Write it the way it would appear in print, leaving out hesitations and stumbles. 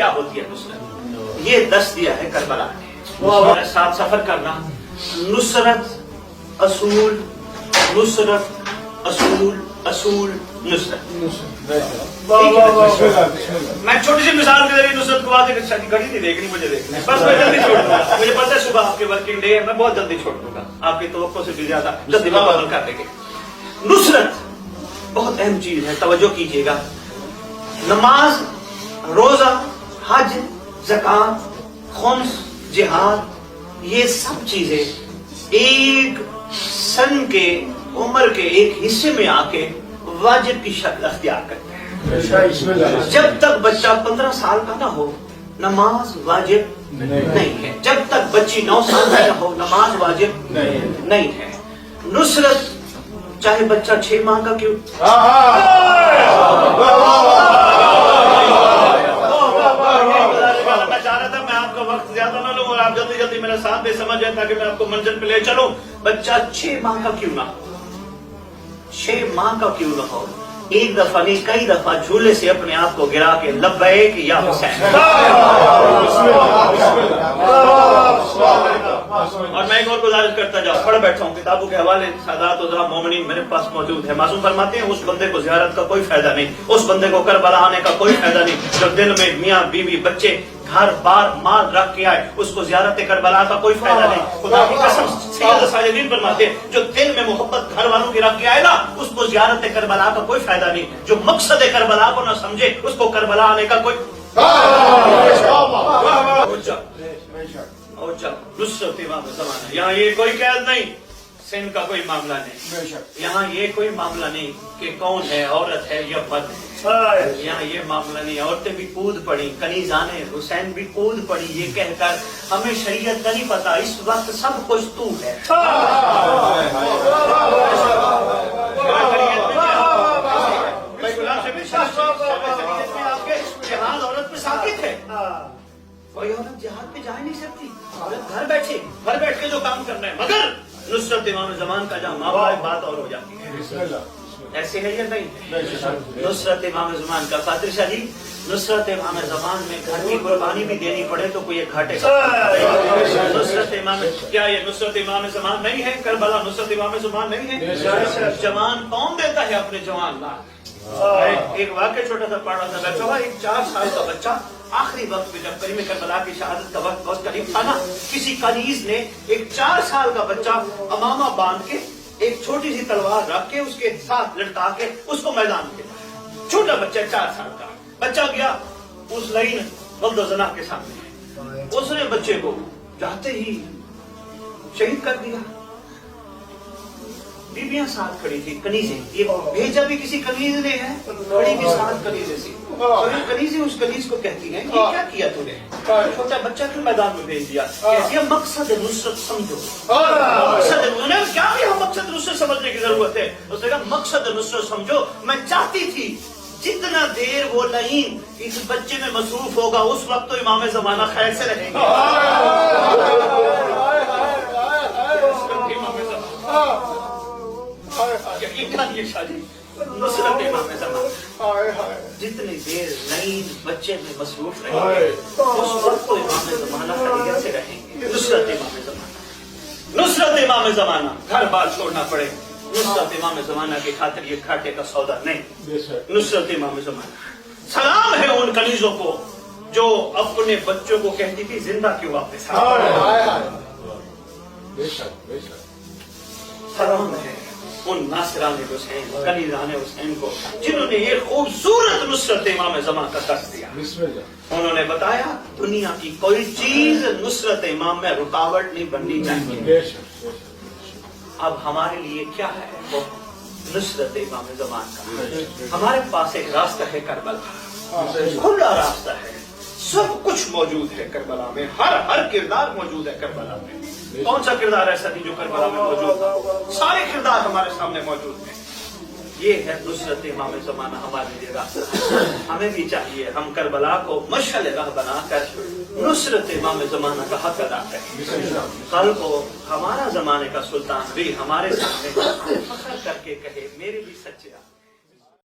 کیا ہوتی ہے نصرت؟ یہ دست دیا ہے کربلا نے، ساتھ سفر کرنا، نصرت اصول، نصرت اصول، اصول نصرت۔ میں چھوٹی سی مثال کے ذریعے نصرت کو واضح کرتا ہوں، گھڑی نہیں دیکھنی مجھے دیکھنا ہے، بس میں جلدی چھوڑ دوں گا، مجھے پتہ ہے صبح آپ کے ورکنگ ڈے ہے، میں بہت جلدی چھوڑ دوں گا، آپ کی توقع سے بھی زیادہ جلدی مکمل کر دیں گے۔ نصرت بہت اہم چیز ہے، توجہ کیجیے گا۔ نماز، روزہ، حج، زکات، خمس، جہاد، یہ سب چیزیں ایک سن کے عمر کے ایک حصے میں آ کے واجب کی شکل اختیار کرتے ہیں۔ جب تک بچہ 15 سال کا نہ ہو نماز واجب نہیں ہے، جب تک بچی 9 سال کا نہ ہو نماز واجب نہیں ہے۔ نصرت چاہے بچہ 6 ماہ کا کیوں، میں چاہ رہا تھا میں آپ کا وقت زیادہ نہ لوں اور آپ جلدی جلدی میرا ساتھ دے سمجھ جائیں تاکہ میں آپ کو منزل پہ لے چلوں۔ بچہ 6 ماہ کا کیوں نہ ہو، 6 ماہ کا کیوں نہ ہو، ایک دفعہ نہیں کئی دفعہ جھولے سے اپنے آپ کو گرا کے لبیک یا حسین۔ اور میں ایک اور گزارش کرتا جاؤں، پڑھ بیٹھا ہوں کتابوں کے حوالے، سادات عذرا مومنین میرے پاس موجود ہے۔ معصوم فرماتے ہیں اس بندے کو زیارت کا کوئی فائدہ نہیں، اس بندے کو کربلا آنے کا کوئی فائدہ نہیں جو دل میں میاں بیوی بچے گھر بار مال رکھ کے آئے، اس کو زیارت کربلا کا کوئی فائدہ نہیں۔ خدا کی قسم سید ساجدین فرماتے ہیں جو دل میں محبت گھر والوں کی رکھ کے آئے نا، اس کو زیارت کربلا کا کوئی فائدہ نہیں۔ جو مقصد کربلا کو نہ سمجھے اس کو کربلا آنے کا کوئی نصرت امام زمانہ۔ یہاں یہ کوئی قید نہیں، سن کا کوئی معاملہ نہیں، یہاں یہ کوئی معاملہ نہیں کہ کون ہے، عورت ہے یا مرد ہے، یہاں یہ معاملہ نہیں۔ عورتیں بھی کود پڑی، کنیزان حسین بھی کود پڑی یہ کہہ کر ہمیں شریعت کا نہیں پتا، اس وقت سب کچھ تو ہے۔ جہاد عورت پہ ساکت ہے، کوئی عورت جہاد پہ جا نہیں سکتی، عورت گھر بیٹھ کے جو کام کرنا ہے، مگر نصرت امام زمان کا جہاں معاملہ ہے بات اور ہو جاتی ہے۔ ایسے ہے یا نہیں؟ نصرت امام زمان کا خاطر شاہ جی، نصرت امام زمان میں گھر کی قربانی بھی دینی پڑے تو کوئی گھاٹے کا نصرت امام، کیا یہ نصرت امام زمان نہیں ہے؟ کربلا نصرت امام زمان نہیں ہے؟ جوان کون دیتا ہے اپنے جوان لا؟ ایک واقعہ چھوٹا سا پڑھ رہا تھا، بیٹھا ہوا ایک 4 سال کا بچہ آخری وقت میں جب کریم کربلا کی شہادت کا وقت بہت قریب تھا نا، کسی کنیز نے ایک 4 سال کا بچہ امامہ باندھ کے ایک چھوٹی سی تلوار رکھ کے اس کے ساتھ لٹکا کے اس کو میدان میں، چھوٹا بچہ 4 سال کا بچہ گیا اس لائن ولد و زنا کے سامنے، اس نے بچے کو جاتے ہی شہید کر دیا۔ بیویاں ساتھ کھڑی تھی، کنیزیں، یہ بھیجا بھی کسی کنیز نے ہے، کھڑی بھی ساتھ کنیزیں سی، اور یہ کنیزیں اس کنیز کو کہتی ہیں یہ کیا کیا تو نے، چھوٹا بچہ کیوں میدان میں بھیج دیا؟ کہتی ہے مقصد نصرت سمجھو، مقصد کیا یہاں مقصد نصرت سمجھنے کی ضرورت ہے؟ اس نے کہا مقصد نصرت سمجھو، میں چاہتی تھی جتنا دیر وہ لعین اس بچے میں مصروف ہوگا اس وقت تو امام زمانہ خیر سے رہیں گے۔ نصرت امام زمانہ جتنی دیر لعین بچے میں مصروف رہیں گے اس وقت تو امام زمانہ خیریت سے رہیں گے۔ نصرت امام زمانہ، نصرت امام زمانہ، گھر بار چھوڑنا پڑے، نصرت امام زمانہ کی خاطر یہ کھاٹے کا سودا نہیں۔ نصرت امام زمانہ، سلام ہے ان کنیزوں کو جو اپنے بچوں کو کہتی تھی زندہ کیوں واپس آئے، سلام ہے ان ناصران حسین، کنیزان حسین کو جنہوں نے یہ خوبصورت نصرت امام زمان کا درس دیا۔ انہوں نے بتایا دنیا کی کوئی چیز نصرت امام میں رکاوٹ نہیں بننی چاہیے۔ اب ہمارے لیے کیا ہے وہ نصرت امام زمان کا؟ ہمارے پاس ایک راستہ ہے کربلا، کھلا راستہ ہے، سب کچھ موجود ہے کربلا میں، ہر کردار موجود ہے کربلا میں۔ کون سا کردار ایسا نہیں جو کربلا میں موجود تھا؟ سارے کردار ہمارے سامنے موجود ہیں۔ یہ ہے نصرت امام زمانہ ہمارے لیے راستہ۔ ہمیں بھی چاہیے ہم کربلا کو مشعل راہ بنا کر نصرت امام زمانہ کا حق ادا کریں۔ کل کو ہمارا زمانے کا سلطان بھی ہمارے سامنے فخر کر کے کہے میرے بھی سچے